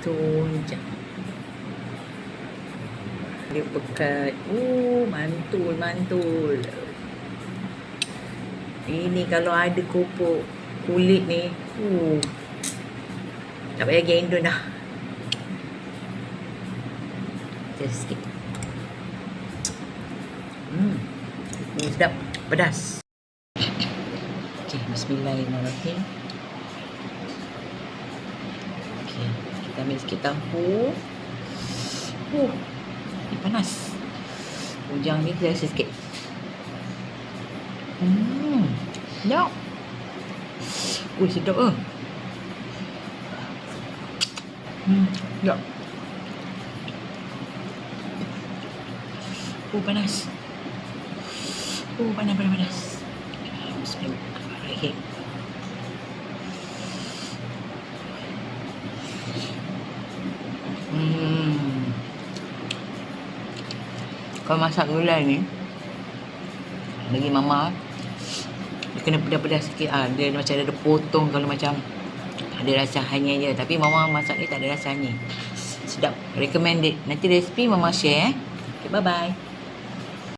Tunjang. Dia pekat. Mantul. Ini kalau ada kerupuk kulit ni, tak payah gendong dah. Just sikit. Sedap, pedas. Okay, bismillahirrahmanirrahim. Okay, kita ambil sikit tahu. Ini panas. Ujang ni kita rasa sikit. Sedap. Sedap Sedap. Panas. Panas. Bismillahirrahmanirrahim. Kalau masak gulai ni, bagi mama, dia kena pedas-pedas sikit. Dia macam ada potong, kalau macam ada rasa hanya je. Tapi mama masak ni tak ada rasa hanya. Sedap. Recommended. Nanti resipi mama share. Okay, bye-bye.